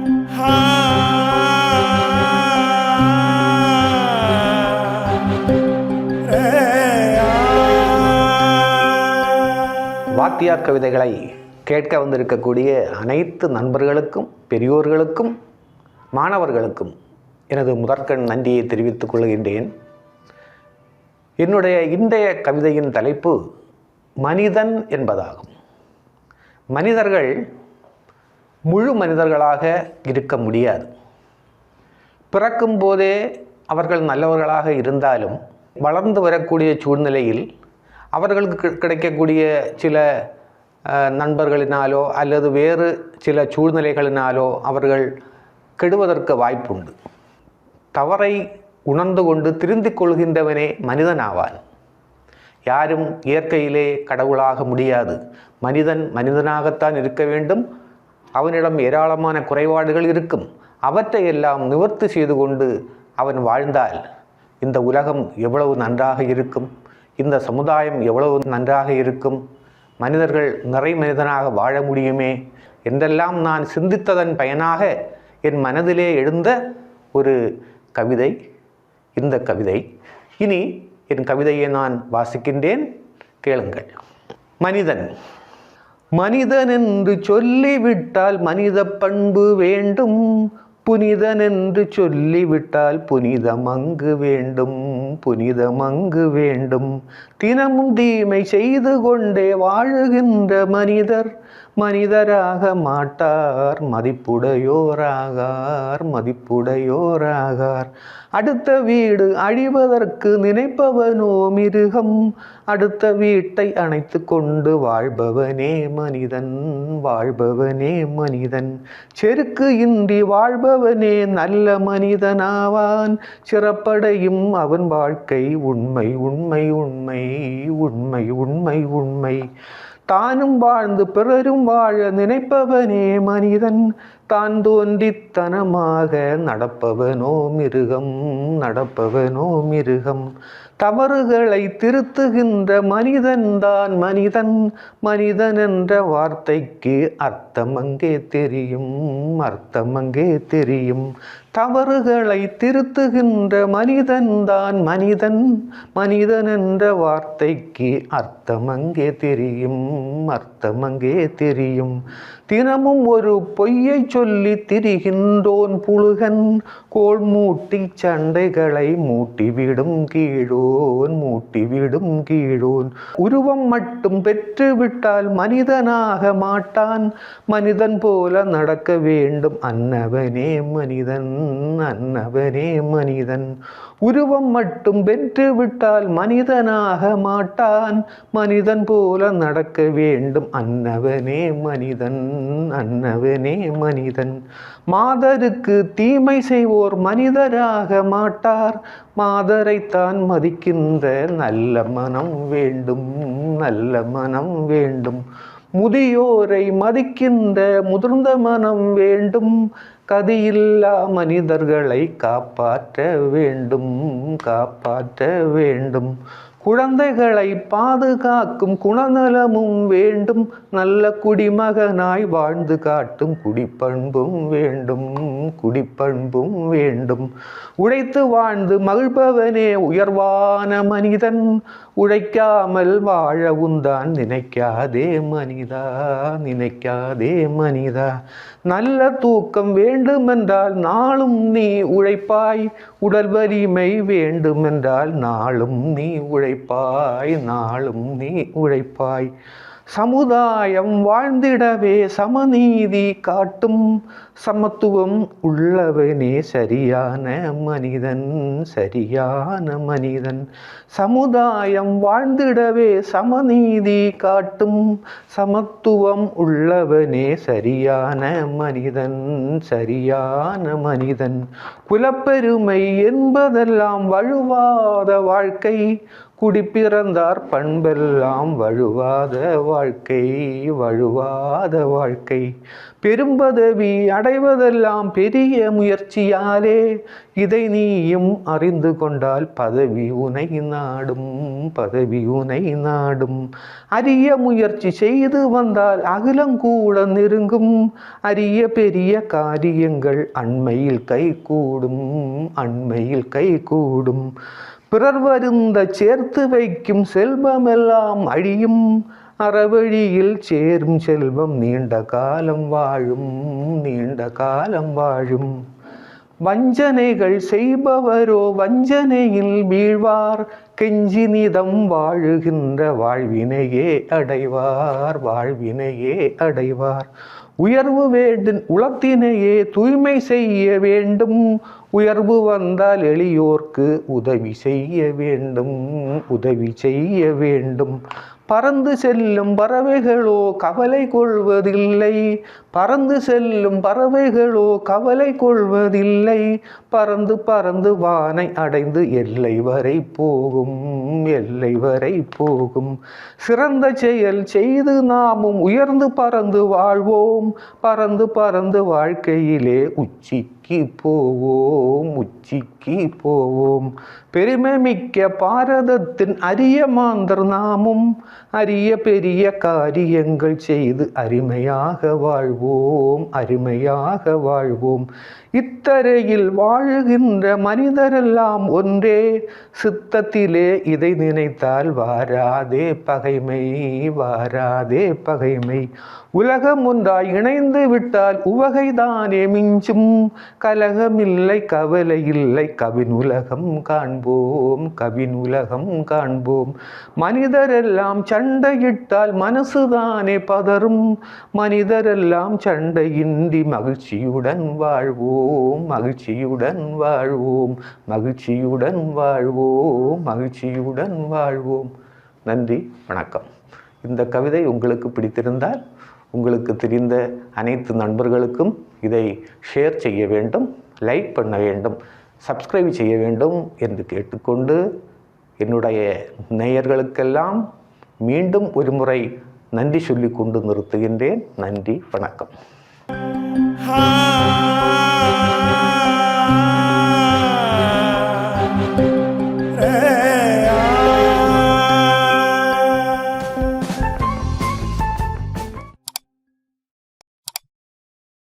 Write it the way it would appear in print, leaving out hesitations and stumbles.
வாத்தியார் கவிதைகளை கேட்க வந்திருக்கக்கூடிய அனைத்து நண்பர்களுக்கும், பெரியோர்களுக்கும், மாணவர்களுக்கும் எனது முதற்கண் நன்றியை தெரிவித்துக் கொள்கின்றேன். என்னுடைய இன்றைய கவிதையின் தலைப்பு மனிதன் என்பதாகும். மனிதர்கள் முழு மனிதர்களாக இருக்க முடியாது. பிறக்கும் போதே அவர்கள் நல்லவர்களாக இருந்தாலும் வளர்ந்து வரக்கூடிய சூழ்நிலையில் அவர்களுக்கு கிடைக்கக்கூடிய சில நண்பர்களினாலோ அல்லது வேறு சில சூழ்நிலைகளினாலோ அவர்கள் கெடுவதற்கு வாய்ப்புண்டு. தவறை உணர்ந்து கொண்டு திருந்திக் கொள்கின்றவனே மனிதனாவான். யாரும் இயற்கையிலே கடவுளாக முடியாது. மனிதன் மனிதனாகத்தான் இருக்க வேண்டும். அவனிடம் ஏராளமான குறைபாடுகள் இருக்கும். அவற்றையெல்லாம் நிவர்த்தி செய்து கொண்டு அவன் வாழ்ந்தால் இந்த உலகம் எவ்வளவு நன்றாக இருக்கும், இந்த சமுதாயம் எவ்வளவு நன்றாக இருக்கும், மனிதர்கள் நிறை மனிதனாக வாழ முடியுமே என்றெல்லாம் நான் சிந்தித்ததன் பயனாக என் மனதிலே எழுந்த ஒரு கவிதை இந்த கவிதை. இனி என் கவிதையை நான் வாசிக்கின்றேன், கேளுங்கள். மனிதன். மனிதன் என்று சொல்லிவிட்டால் மனித பண்பு வேண்டும். புனிதன் என்று சொல்லிவிட்டால் புனிதம் அங்கு வேண்டும், புனிதம் அங்கு வேண்டும். தினமும் தீமை செய்து கொண்டே வாழுகின்ற மனிதர் மனிதராக மாட்டார், மதிப்புடையோராகார், மதிப்புடையோராகார். அடுத்த வீடு அழிவதற்கு நினைப்பவனோ மிருகம், அடுத்த வீட்டை அணைத்து கொண்டு வாழ்பவனே மனிதன், வாழ்பவனே மனிதன். செருக்கு இன்றி வாழ்பவனே நல்ல மனிதனாவான், சிறப்படையும் அவன் வாழ்க்கை உண்மை உண்மை உண்மை உண்மை உண்மை உண்மை. தானும் வாழ்ந்து பிறரும் வாழ நினைப்பவனே மனிதன், தான் தோன்றித்தனமாக நடப்பவனோ மிருகம், நடப்பவனோ மிருகம். தவறுகளை திருத்துகின்ற மனிதன்தான் மனிதன், மனிதன் என்ற வார்த்தைக்கு அர்த்தம் அங்கே தெரியும், அர்த்தம் அங்கே தெரியும். தவறுகளை திருத்துகின்ற மனிதன்தான் மனிதன், மனிதன் என்ற வார்த்தைக்கு அர்த்தம் அங்கே தெரியும், அர்த்தம் அங்கே தெரியும். தினமும் ஒரு பொய்யை சொல்லி திரிகின்றோன் புழுகன், கோள் மூட்டி சண்டைகளை மூட்டிவிடும் கீழோன், மூட்டிவிடும் கீழோன். உருவம் மட்டும் பெற்றுவிட்டால் மனிதனாக மாட்டான், மனிதன் போல நடக்க வேண்டும் அன்னவனே மனிதன், அன்னவனே மனிதன். உருவம் மட்டும் பெற்றுவிட்டால் மனிதனாக மாட்டான், மனிதன் போல நடக்க வேண்டும் அன்னவனே மனிதன், அன்னவனே மனிதன். மாதருக்கு தீமை செய்வோர் மனிதராக மாட்டார், மாதரைத்தான் மதிக்கின்ற நல்ல மனம் வேண்டும், நல்ல மனம் வேண்டும். முதியோரை மதிக்கின்ற முதிர்ந்த மனம் வேண்டும், கதியில்லா மனிதர்களை காப்பாற்ற வேண்டும், காப்பாற்ற வேண்டும். குழந்தைகளை பாதுகாக்கும் குணநலமும் வேண்டும், நல்ல குடிமகனாய் வாழ்ந்து காட்டும் குடிப்பண்பும் வேண்டும், குடிப்பண்பும் வேண்டும். உழைத்து வாழ்ந்து மகிழ்பவனே உயர்வான மனிதன், உழைக்காமல் வாழவும் தான் நினைக்காதே மனிதா, நினைக்காதே மனிதா. நல்ல தூக்கம் வேண்டுமென்றால் நாளும் நீ உழைப்பாய், உடல் வலிமை வேண்டுமென்றால் நாளும் நீ உழைப்பாய், நாளும் நீ உழைப்பாய். சமுதாயம் வாழ்ந்திடவே சமநீதி காட்டும், சமத்துவம் உள்ளவனே சரியான மனிதன், சரியான மனிதன். சமுதாயம் வாழ்ந்திடவே சமநீதி காட்டும், சமத்துவம் உள்ளவனே சரியான மனிதன், சரியான மனிதன். குலப்பெருமை என்பதெல்லாம் வழுவாத வாழ்க்கை, குடிப்பிறந்தார் பண்பெல்லாம் வழுவாத வாழ்க்கை, வழுவாத வாழ்க்கை. பெரும்பதவி அடைவதெல்லாம் பெரிய முயற்சியாலே, இதை நீயும் அறிந்து கொண்டால் பதவி உனை நாடும், பதவி உனை நாடும். அரிய முயற்சி செய்து வந்தால் அகிலங்கூட நெருங்கும், அரிய பெரிய காரியங்கள் அண்மையில் கைகூடும், அண்மையில் கைகூடும். பிறர் வருந்த சேர்த்து வைக்கும் செல்வமெல்லாம் அழியும், அறவழியில் சேரும் செல்வம் நீண்ட காலம் வாழும், நீண்ட காலம் வாழும். வஞ்சனைகள் செய்பவரோ வஞ்சனையில் வீழ்வார், கெஞ்சி நிதம் வாழுகின்ற வாழ்வினையே அடைவார், வாழ்வினையே அடைவார். உயர்வு வேண்டும் உலத்தினையே தூய்மை செய்ய வேண்டும், உயர்வு வந்தால் எளியோர்க்கு உதவி செய்ய வேண்டும், உதவி செய்ய வேண்டும். பறந்து செல்லும் பறவைகளோ கவலை கொள்வதில்லை, பறந்து செல்லும் பறவைகளோ கவலை கொள்வதில்லை. பறந்து பறந்து வானை அடைந்து எல்லை வரை போகும், எல்லை வரை போகும். சிறந்த செயல் செய்து நாமும் உயர்ந்து பறந்து வாழ்வோம், பறந்து பறந்து வாழ்க்கையிலே உச்சிக்கு போவோம், உச்சிக்கு போவோம். பெருமை மிக்க பாரதத்தின் அரிய மாந்தர் நாமும், அரிய பெரிய காரியங்கள் செய்து அருமையாக வாழ்வோம், அருமையாக வாழ்வோம். இத்தரையில் வாழுகின்ற மனிதரெல்லாம் ஒன்றே, சித்தத்திலே இதை நினைத்தால் வாராதே பகைமை, வாராதே பகைமை. உலகம் ஒன்றாய் இணைந்து விட்டால் உவகைதானே மிஞ்சும், கலகமில்லை கவலை இல்லை கவினுலகம் காண்போம், கவினுலகம் காண்போம். மனிதரெல்லாம் சண்டையிட்டால் மனசுதானே பதறும், மனிதரெல்லாம் சண்டையின்றி மகிழ்ச்சியுடன் வாழ்வோம், மகிழ்ச்சியுடன் வாழ்வோம், மகிழ்ச்சியுடன் வாழ்வோம், மகிழ்ச்சியுடன் வாழ்வோம். நன்றி, வணக்கம். இந்த கவிதை உங்களுக்கு பிடித்திருந்தால் உங்களுக்கு தெரிந்த அனைத்து நண்பர்களுக்கும் இதை ஷேர் செய்ய வேண்டும், லைக் பண்ண வேண்டும், சப்ஸ்கிரைப் செய்ய வேண்டும் என்று கேட்டுக்கொண்டு, என்னுடைய நேயர்களுக்கெல்லாம் மீண்டும் ஒரு முறை நன்றி சொல்லிக்கொண்டு நிறுத்துகின்றேன். நன்றி, வணக்கம்.